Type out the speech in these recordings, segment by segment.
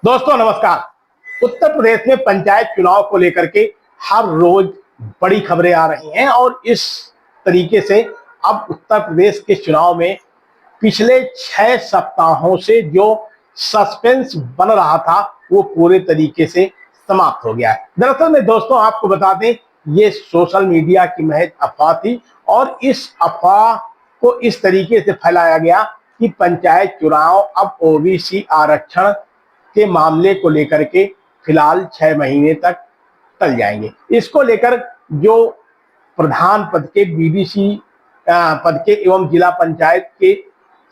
दोस्तों नमस्कार। उत्तर प्रदेश में पंचायत चुनाव को लेकर के हर रोज बड़ी खबरें आ रही हैं और इस तरीके से अब उत्तर प्रदेश के चुनाव में पिछले 6 सप्ताहों से जो सस्पेंस बन रहा था वो पूरे तरीके से समाप्त हो गया है। दरअसल में दोस्तों आपको बता दें, ये सोशल मीडिया की महज अफवाह थी और इस अफवाह को इस तरीके से फैलाया गया कि पंचायत चुनाव अब ओबीसी आरक्षण के मामले को लेकर के फिलहाल 6 महीने तक टल जाएंगे। इसको लेकर जो प्रधान पद के बीडीसी पद के एवं जिला पंचायत के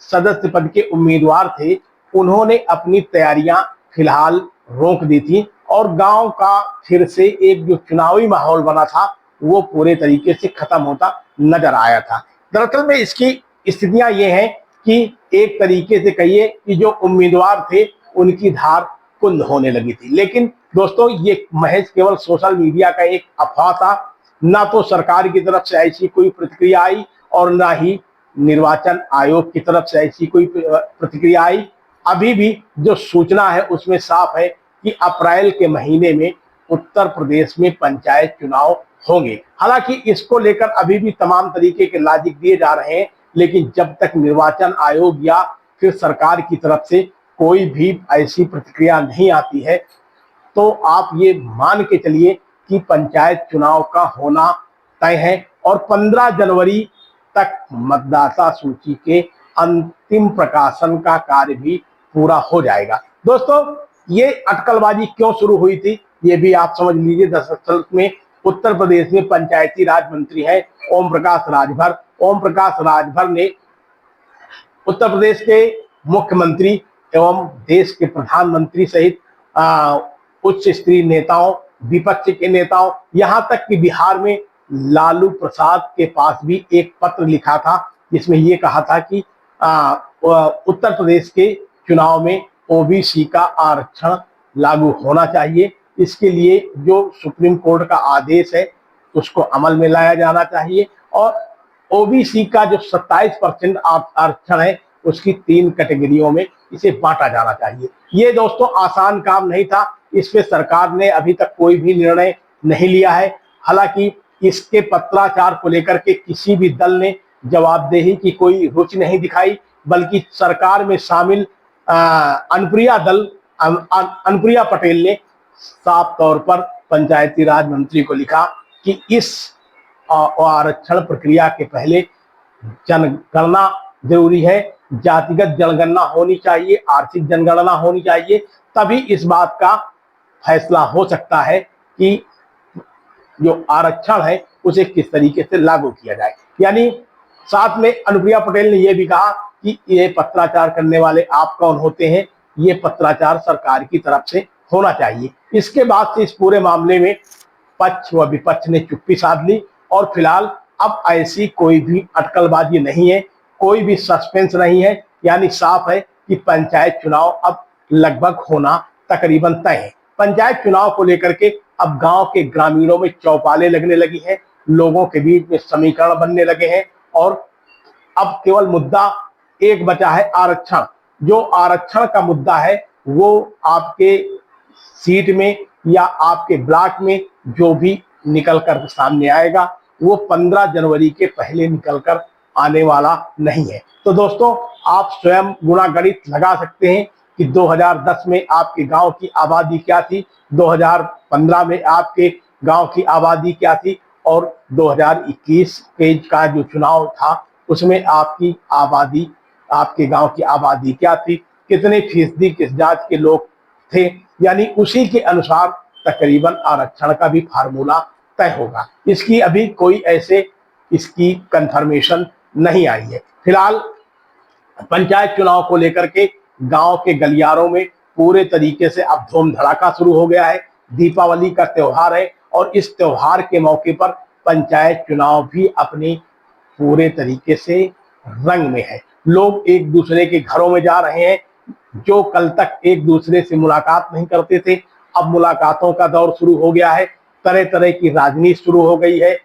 सदस्य पद के उम्मीदवार थे, उन्होंने अपनी तैयारियां फिलहाल रोक दी थी और गांव का फिर से एक जो चुनावी माहौल बना था वो पूरे तरीके से खत्म होता नजर आया था। दरअसल में इसकी स्थितियां ये हैं कि एक तरीके से कहिए कि जो उम्मीदवार थे उनकी धार कुंद होने लगी थी। लेकिन दोस्तों ये महज केवल सोशल मीडिया का एक अफवाह था, ना तो सरकार की तरफ से ऐसी कोई प्रतिक्रिया आई और ना ही निर्वाचन आयोग की तरफ से ऐसी कोई प्रतिक्रिया आई। अभी भी जो सूचना है उसमें साफ है कि अप्रैल के महीने में उत्तर प्रदेश में पंचायत चुनाव होंगे। हालांकि इसको लेकर अभी भी तमाम तरीके के लॉजिक दिए जा रहे हैं, लेकिन जब तक निर्वाचन आयोग या फिर सरकार की तरफ से कोई भी ऐसी प्रतिक्रिया नहीं आती है तो आप ये मान के चलिए कि पंचायत चुनाव का होना तय है और 15 जनवरी तक मतदाता सूची के अंतिम प्रकाशन का कार्य भी पूरा हो जाएगा। दोस्तों ये अटकलबाजी क्यों शुरू हुई थी ये भी आप समझ लीजिए। दरअसल में उत्तर प्रदेश में पंचायती राज मंत्री है ओम प्रकाश राजभर। ओम प्रकाश राजभर ने उत्तर प्रदेश के मुख्यमंत्री एवं देश के प्रधानमंत्री सहित उच्च स्तरीय नेताओं, विपक्ष के नेताओं, यहां तक कि बिहार में लालू प्रसाद के पास भी एक पत्र लिखा था जिसमें यह कहा था कि उत्तर प्रदेश के चुनाव में ओबीसी का आरक्षण लागू होना चाहिए। इसके लिए जो सुप्रीम कोर्ट का आदेश है उसको अमल में लाया जाना चाहिए और ओबीसी का जो 27% आरक्षण है उसकी 3 कैटेगरियों में इसे बांटा जाना चाहिए। ये दोस्तों आसान काम नहीं था, इस पे सरकार ने अभी तक कोई भी निर्णय नहीं लिया है। हालांकि इसके पत्राचार को लेकर के किसी भी दल ने जवाबदेही की कोई रुचि नहीं दिखाई, बल्कि सरकार में शामिल अनुप्रिया पटेल ने साफ तौर पर पंचायती राज मंत्री को लिखा कि इस आरक्षण प्रक्रिया के पहले जनगणना जरूरी है, जातिगत जनगणना होनी चाहिए, आर्थिक जनगणना होनी चाहिए, तभी इस बात का फैसला हो सकता है कि जो आरक्षण है उसे किस तरीके से लागू किया जाए। यानी साथ में अनुप्रिया पटेल ने यह भी कहा कि ये पत्राचार करने वाले आप कौन होते हैं, ये पत्राचार सरकार की तरफ से होना चाहिए। इसके बाद से इस पूरे मामले में पक्ष व विपक्ष ने चुप्पी साध ली और फिलहाल अब ऐसी कोई भी अटकलबाजी नहीं है, कोई भी सस्पेंस नहीं है। यानी साफ है कि पंचायत चुनाव अब लगभग होना तकरीबन तय है। पंचायत चुनाव को लेकर के अब गांव के ग्रामीणों में चौपालें लगने लगी हैं, लोगों के बीच में समीकरण बनने लगे हैं और अब केवल मुद्दा एक बचा है, आरक्षण। जो आरक्षण का मुद्दा है वो आपके सीट में या आपके ब्लॉक में जो भी निकल कर सामने आएगा वो 15 जनवरी के पहले निकलकर आने वाला नहीं है। तो दोस्तों आप स्वयं गुणा गणित लगा सकते हैं कि 2010 में आपके गांव की आबादी क्या थी, 2015 में आपके गांव की आबादी क्या थी और 2021 के का जो चुनाव था उसमें आपकी आबादी, आपके गांव की आबादी क्या थी, कितने फीसदी किस जात के लोग थे। यानी उसी के अनुसार तकरीबन आरक्षण का भी फार्मूला तय होगा। इसकी अभी कोई ऐसे इसकी कंफर्मेशन नहीं आई है। फिलहाल पंचायत चुनाव को लेकर के गांव के गलियारों में पूरे तरीके से अब धूम धड़ाका शुरू हो गया है। दीपावली का त्योहार है और इस त्योहार के मौके पर पंचायत चुनाव भी अपने पूरे तरीके से रंग में है। लोग एक दूसरे के घरों में जा रहे हैं, जो कल तक एक दूसरे से मुलाकात नहीं करते थे अब मुलाकातों का दौर शुरू हो गया है। तरह तरह की राजनीति शुरू हो गई है।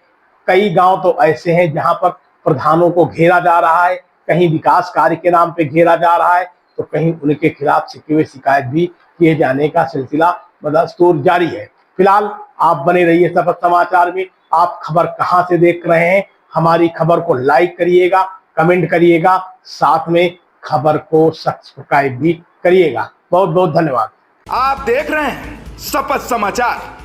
कई गांव तो ऐसे हैं जहां पर प्रधानों को घेरा जा रहा है, कहीं विकास कार्य के नाम पे घेरा जा रहा है, तो कहीं उनके खिलाफ छिपी हुई शिकायत भी किए जाने का सिलसिला बदस्तूर जारी है। फिलहाल आप बने रहिए शपथ समाचार में। आप खबर कहां से देख रहे हैं, हमारी खबर को लाइक करिएगा, कमेंट करिएगा, साथ में खबर को सब्सक्राइब भी करिएगा। बहुत बहुत धन्यवाद। आप देख रहे हैं शपथ समाचार।